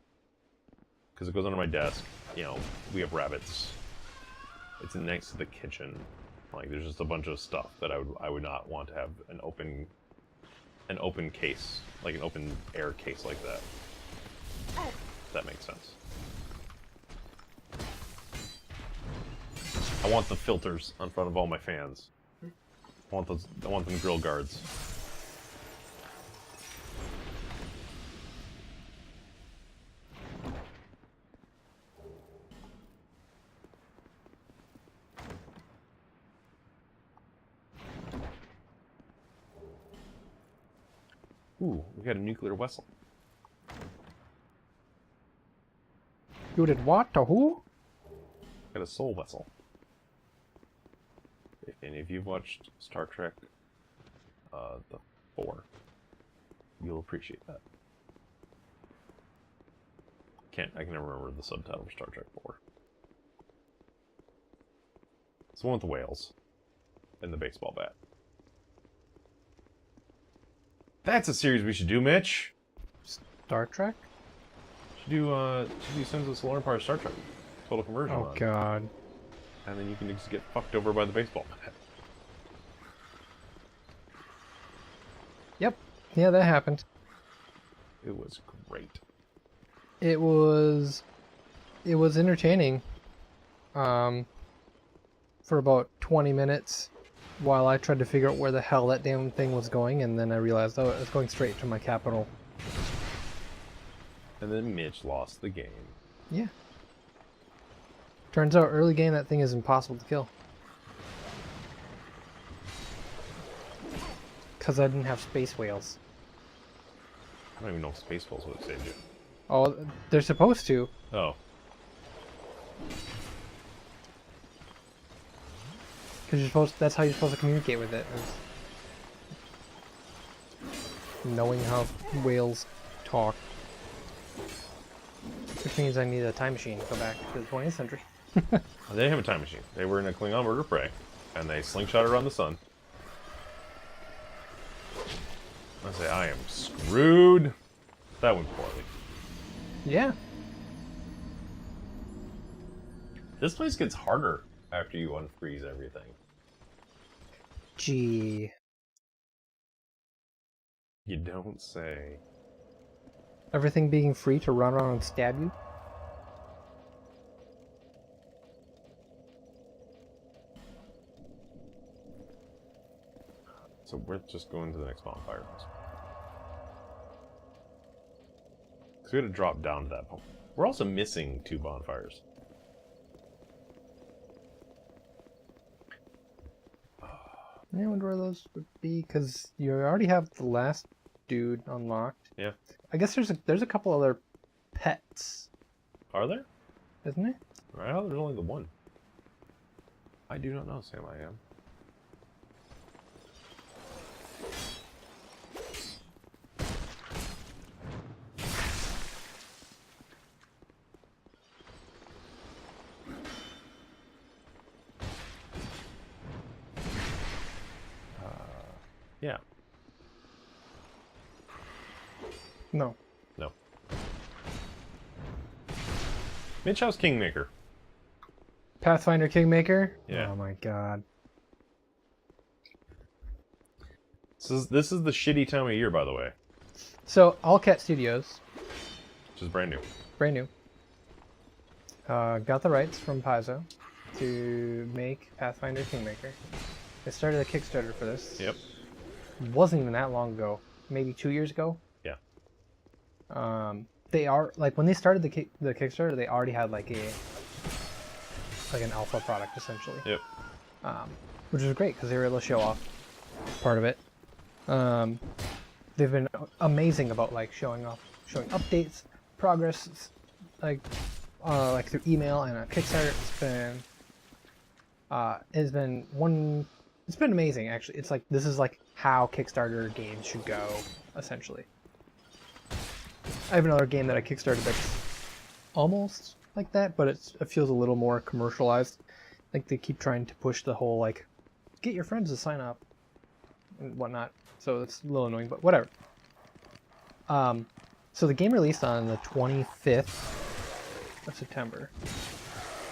Because it goes under my desk, you know, we have rabbits. It's next to the kitchen. Like, there's just a bunch of stuff that I would not want to have an open case, like an open air case like that. If that makes sense. I want the filters on front of all my fans. I want them grill guards. Ooh, we got a nuclear vessel. You did what to who? Got a soul vessel. If any of you've watched Star Trek, the 4, you'll appreciate that. I can never remember the subtitle for Star Trek 4. It's the one with the whales and the baseball bat. That's a series we should do, Mitch. Star Trek? Should do Sons of the Solar Empire Star Trek. Total Conversion. Oh, God. And then you can just get fucked over by the baseball bat. Yep. Yeah, that happened. It was great. It was entertaining. For about 20 minutes while I tried to figure out where the hell that damn thing was going, and then I realized, oh, it was going straight to my capital. And then Mitch lost the game. Yeah. Turns out early game that thing is impossible to kill. Because I didn't have space whales. I don't even know if space whales would have saved you. Oh, they're supposed to. Oh. Because that's how you're supposed to communicate with it. Is knowing how whales talk. Which means I need a time machine to go back to the 20th century. They didn't have a time machine. They were in a Klingon bird of prey, and they slingshot around the sun. I say, I am screwed. That went poorly. Yeah. This place gets harder after you unfreeze everything. Gee. You don't say. Everything being free to run around and stab you? So we're just going to the next bonfire. So we had to drop down to that point. We're also missing 2 bonfires. I wonder where those would be, because you already have the last dude unlocked. Yeah. I guess there's a couple other pets, Are there? isn't there? Right now, there's only the one. I do not know, Sam. I am. Yeah. No. No. Mitch House Kingmaker. Pathfinder Kingmaker? Yeah. Oh my god. This is the shitty time of year, by the way. So, All Cat Studios, Which is brand new. brand new, got the rights from Paizo to make Pathfinder Kingmaker. They started a Kickstarter for this. Yep. Wasn't even that long ago. Maybe 2 years ago. Yeah. They are like when they started the Kickstarter, they already had like an alpha product essentially. Yep. Which was great because they were able to show off part of it. They've been amazing about like showing updates, progress, like through email and a Kickstarter. It's been has been one. It's been amazing, actually. It's like this is like how Kickstarter games should go, essentially. I have another game that I kickstarted that's almost like that, but it feels a little more commercialized. Like they keep trying to push the whole like, get your friends to sign up and whatnot. So it's a little annoying, but whatever. So the game released on the 25th of September,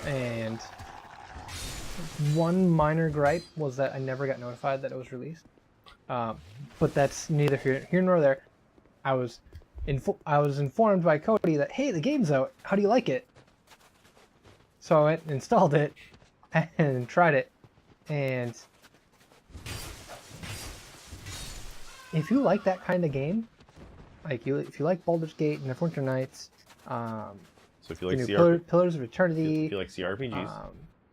and one minor gripe was that I never got notified that it was released. But that's neither here nor there. I was informed by Cody that, hey, the game's out. How do you like it? So I went and installed it and tried it. And if you like that kind of game, like if you like Baldur's Gate and Neverwinter Nights, So if you like Pillars of Eternity, if you like CRPGs,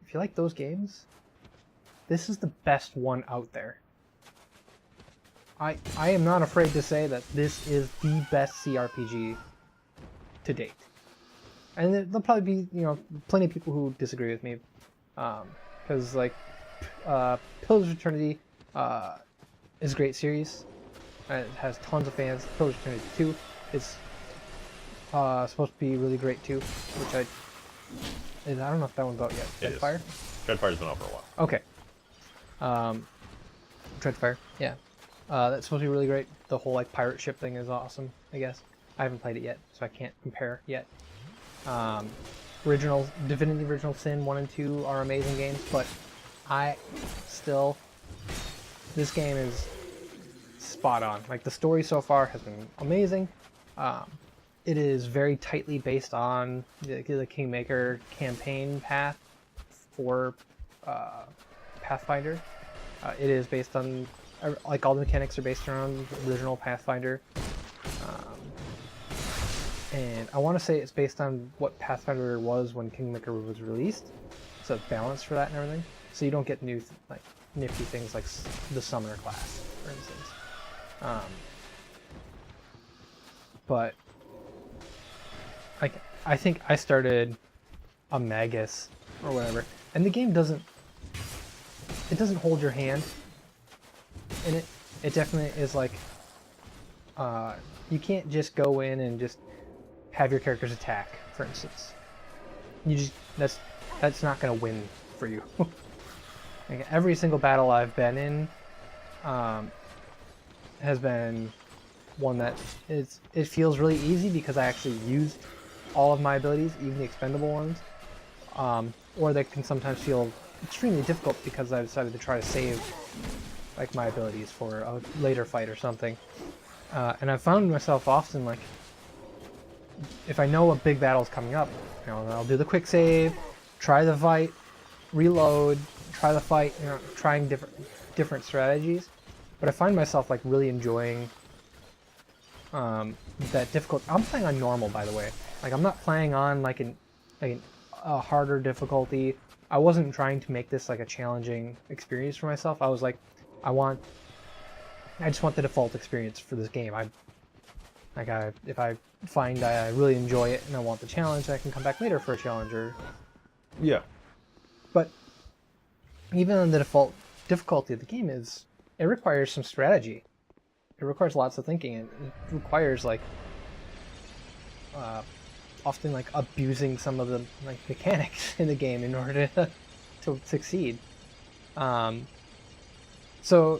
if you like those games, this is the best one out there. I am not afraid to say that this is the best CRPG to date. And there'll probably be, plenty of people who disagree with me. Because, Pillars of Eternity is a great series. It has tons of fans. Pillars of Eternity 2 is supposed to be really great too, which I don't know if that one's out yet. Dreadfire? Dreadfire's been out for a while. Okay. Dreadfire, yeah. That's supposed to be really great. The whole pirate ship thing is awesome, I guess. I haven't played it yet, so I can't compare yet. Divinity Original Sin 1 and 2 are amazing games, but this game is spot on. Like, the story so far has been amazing. It is very tightly based on the Kingmaker campaign path for Pathfinder. It is based on, all the mechanics are based around the original Pathfinder. And I want to say it's based on what Pathfinder was when Kingmaker was released. So it's balanced for that and everything. So you don't get new, nifty things like the Summoner class, for instance. But I think I started a Magus or whatever, and the game doesn't hold your hand in it. It definitely is you can't just go in and just have your characters attack, for instance. That's not gonna win for you. Every single battle I've been in has been one that it feels really easy because I actually used all of my abilities, even the expendable ones. Or they can sometimes feel extremely difficult because I decided to try to save my abilities for a later fight or something. And I found myself often if I know a big battle's coming up, I'll do the quick save, try the fight, reload, try the fight, trying different strategies. But I find myself really enjoying that difficult. I'm playing on normal, by the way. I'm not playing on a harder difficulty. I wasn't trying to make this a challenging experience for myself. I was I just want the default experience for this game. If I find I really enjoy it and I want the challenge, I can come back later for a challenger. Yeah. But even on the default difficulty of the game it requires some strategy. It requires lots of thinking, and it requires often abusing some of the mechanics in the game in order to succeed. So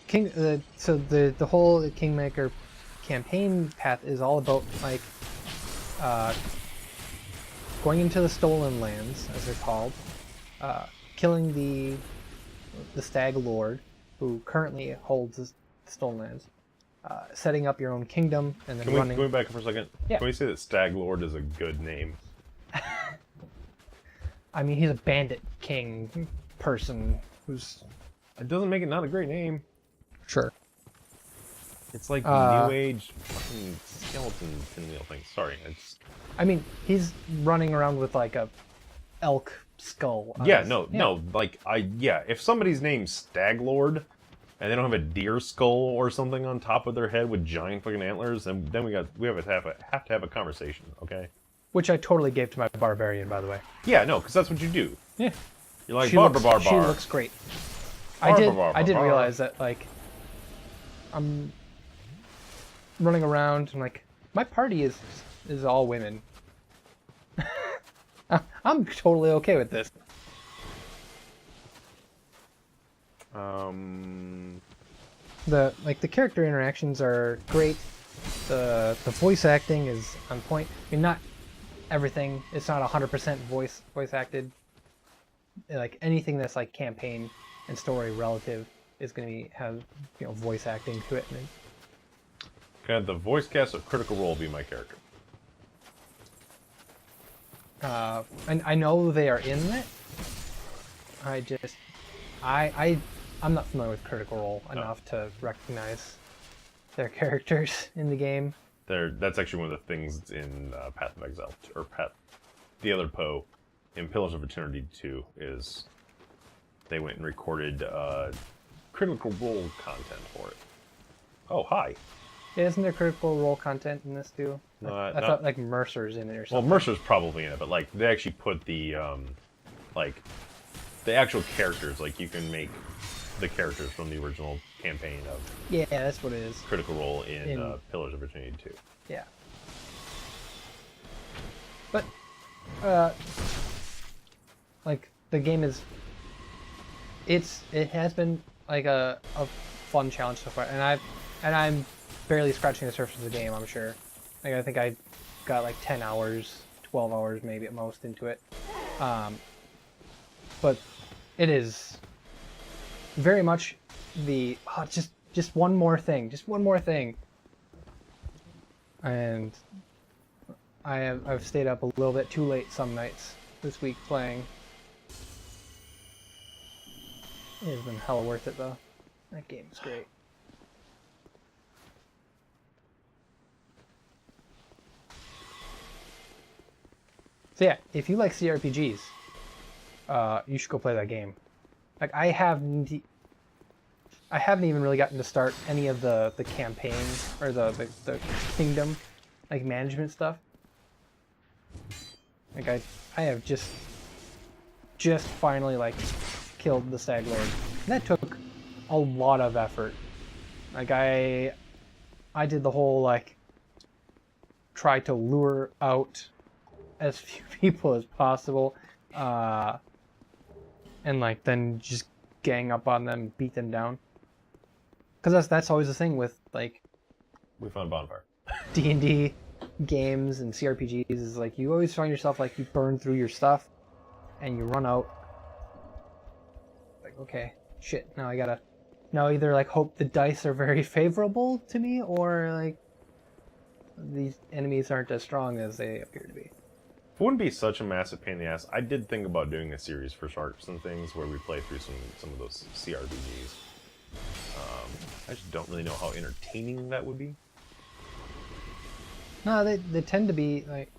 the whole Kingmaker campaign path is all about going into the Stolen Lands, as they're called, killing the Stag Lord, who currently holds the Stolen Lands, setting up your own kingdom, and then running. Can we back up for a second? Yeah. Can we say that Stag Lord is a good name? I mean, he's a bandit king person who's. It doesn't make it not a great name. Sure. It's like New Age fucking skeleton pinwheel thing. Sorry, I mean, he's running around with a elk skull. Yeah, no. If somebody's name's Stag Lord, and they don't have a deer skull or something on top of their head with giant fucking antlers, then we have to have a conversation, okay? Which I totally gave to my barbarian, by the way. Yeah, no, because that's what you do. Yeah. You're like she bar looks, bar bar she bar. looks great. Bar, I did bar, bar, I didn't bar. realize that like I'm running around and like my party is all women. I'm totally okay with this. The character interactions are great. The voice acting is on point. I mean, not everything. It's not 100% voice acted. Like anything that's like campaign and story relative is going to have voice acting to it. And Can I have the voice cast of Critical Role be my character? and I know they are in it. I'm not familiar with Critical Role enough to recognize their characters in the game. That's actually one of the things in Path of Exile, or the other Poe in Pillars of Eternity 2 is they went and recorded Critical Role content for it. Oh, hi. Yeah, isn't there Critical Role content in this too? No, I not- thought like Mercer's in it or Well, something. Mercer's probably in it, but like they actually put the like the actual characters. Like you can make the characters from the original campaign of Yeah, that's what it is. Critical Role in In- Pillars of Eternity 2. Yeah. But, like the game is, it has been like a fun challenge so far, and I'm barely scratching the surface of the game. I'm sure. Like I think I got like 10 hours, 12 hours maybe at most into it. But it is very much just one more thing, and I've stayed up a little bit too late some nights this week playing. It has been hella worth it though. That game is great. So yeah, if you like CRPGs, you should go play that game. Like I haven't even really gotten to start any of the campaign or the kingdom like management stuff. Like I have just finally like killed the Stag Lord. And that took a lot of effort. Like I did the whole like try to lure out as few people as possible, and like then just gang up on them, beat them down. Because that's always the thing with like We found a bonfire. D&D games and CRPGs is like you always find yourself like you burn through your stuff and you run out. Like okay, shit. Now I gotta either like hope the dice are very favorable to me or like these enemies aren't as strong as they appear to be. It wouldn't be such a massive pain in the ass. I did think about doing a series for Sharks and things where we play through some of those CRPGs. I just don't really know how entertaining that would be. No, they tend to be like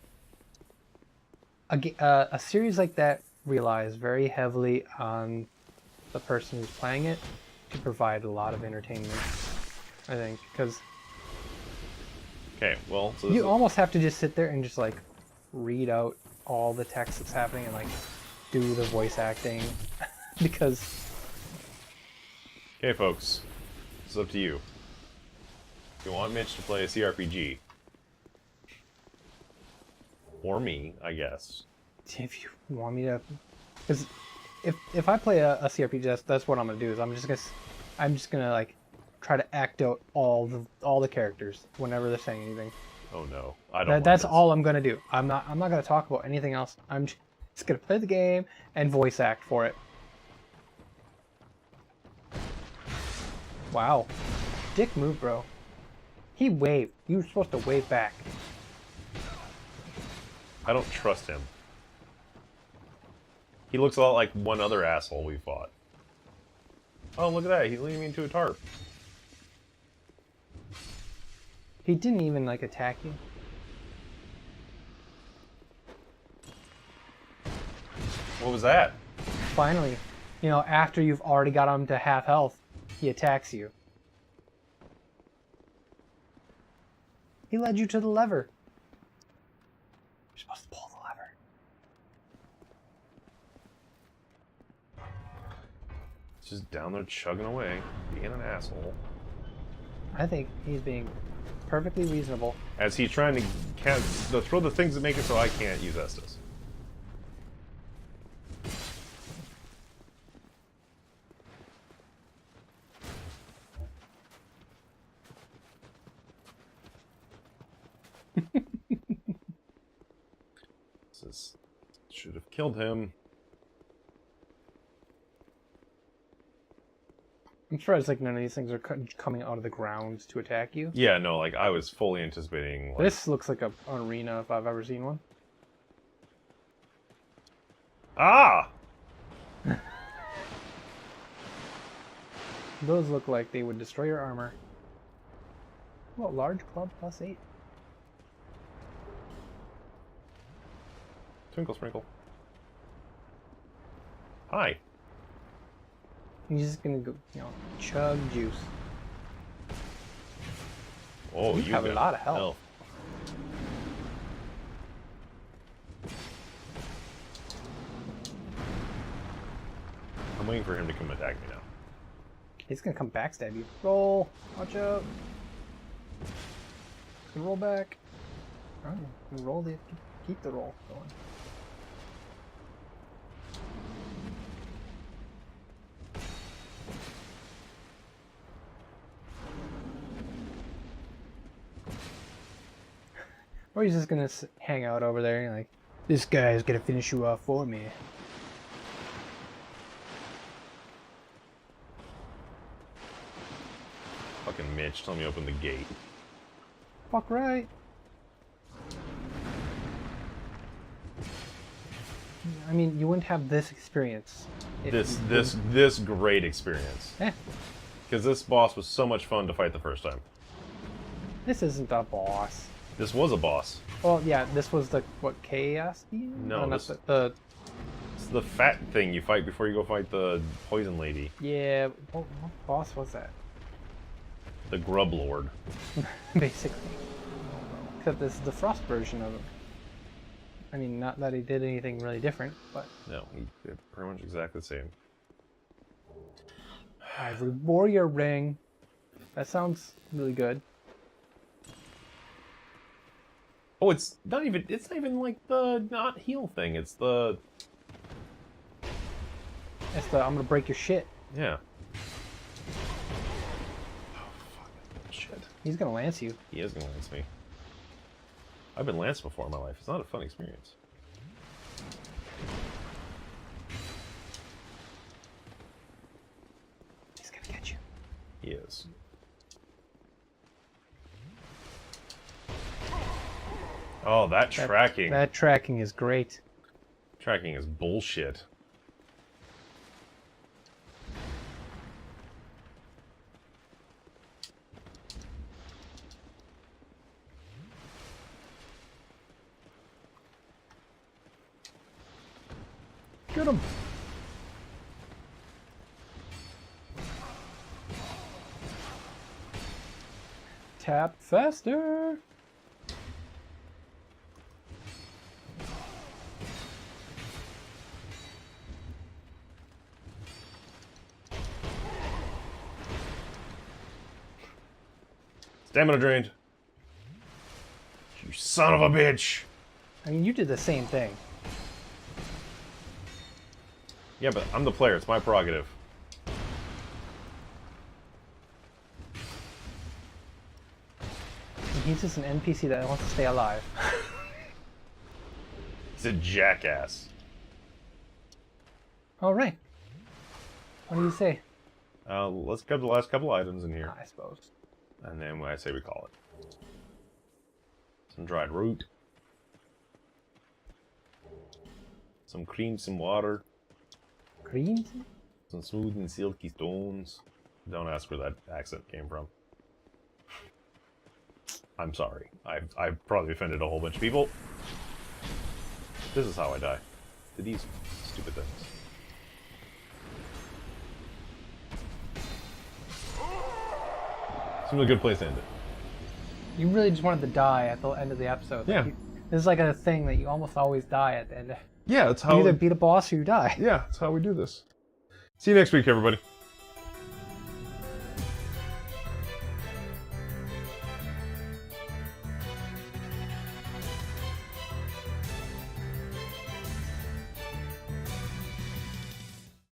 a series like that relies very heavily on the person who's playing it to provide a lot of entertainment. I think because Okay, well, so this you is, almost have to just sit there and just like read out all the text that's happening and like do the voice acting because okay, folks, it's up to you. If you want Mitch to play a CRPG, or me, I guess. if you want me to, because if I play a CRPG, that's what I'm gonna do. Is I'm just gonna like try to act out all the characters whenever they're saying anything. Oh no, I don't. That's want all I'm gonna do. I'm not gonna talk about anything else. I'm just gonna play the game and voice act for it. Wow, dick move, bro. He waved. You were supposed to wave back. this. I don't trust him. He looks a lot like one other asshole we fought. Oh, look at that! He's leading me into a tarp. He didn't even like attack you. What was that? Finally, after you've already got him to half health, he attacks you. He led you to the lever. You're supposed to pull the lever. Just down there chugging away, being an asshole. I think he's being perfectly reasonable. As he's trying to throw the things that make it so I can't use Estus. Should have killed him. I'm sure it's like none of these things are coming out of the ground to attack you. Yeah, no, like I was fully anticipating. Like, This looks like an arena if I've ever seen one. ah! Those look like they would destroy your armor. Well, large club +8. Twinkle sprinkle. Hi. He's just gonna go, chug juice. Oh, You have a got lot of health. I'm waiting for him to come attack me now. He's gonna come backstab you. Roll! Watch out! He's gonna roll back. Oh, you roll the keep the roll going. Or he's just gonna hang out over there and like, this guy's gonna finish you off for me. Fucking Mitch, tell me to open the gate. Fuck right. I mean, you wouldn't have this experience. if This great experience. Eh, Because this boss was so much fun to fight the first time. this isn't a boss. This was a boss. Well, yeah, this was the, what, Chaos Demon? No, not this- the It's the fat thing you fight before you go fight the poison lady. yeah, what boss was that? The Grub Lord. Basically. Except this is the Frost version of him. I mean, not that he did anything really different, but No, he did pretty much exactly the same. Ivory Warrior Ring. That sounds really good. Oh, it's not even like the not heal thing. It's the It's the I'm gonna break your shit. yeah. Oh fuck, shit. He's gonna lance you. He is gonna lance me. I've been lanced before in my life. It's not a fun experience. He's gonna get you. He is. Oh, that tracking. That tracking is great. Tracking is bullshit. Get him. Tap faster. Stamina drained. You son of a bitch! I mean, you did the same thing. Yeah, but I'm the player. It's my prerogative. And he's just an NPC that wants to stay alive. He's a jackass. All right. What do you say? Let's grab the last couple items in here. I suppose. And then when I say we call it. Some dried root. Some cream, some water. Green? Some smooth and silky stones. Don't ask where that accent came from. I'm sorry. I've probably offended a whole bunch of people. This is how I die. To these stupid things. Seems a good place to end it. You really just wanted to die at the end of the episode. Yeah. This is like a thing that you almost always die at the end. Yeah, that's You either beat a boss or you die. Yeah, that's how we do this. See you next week, everybody.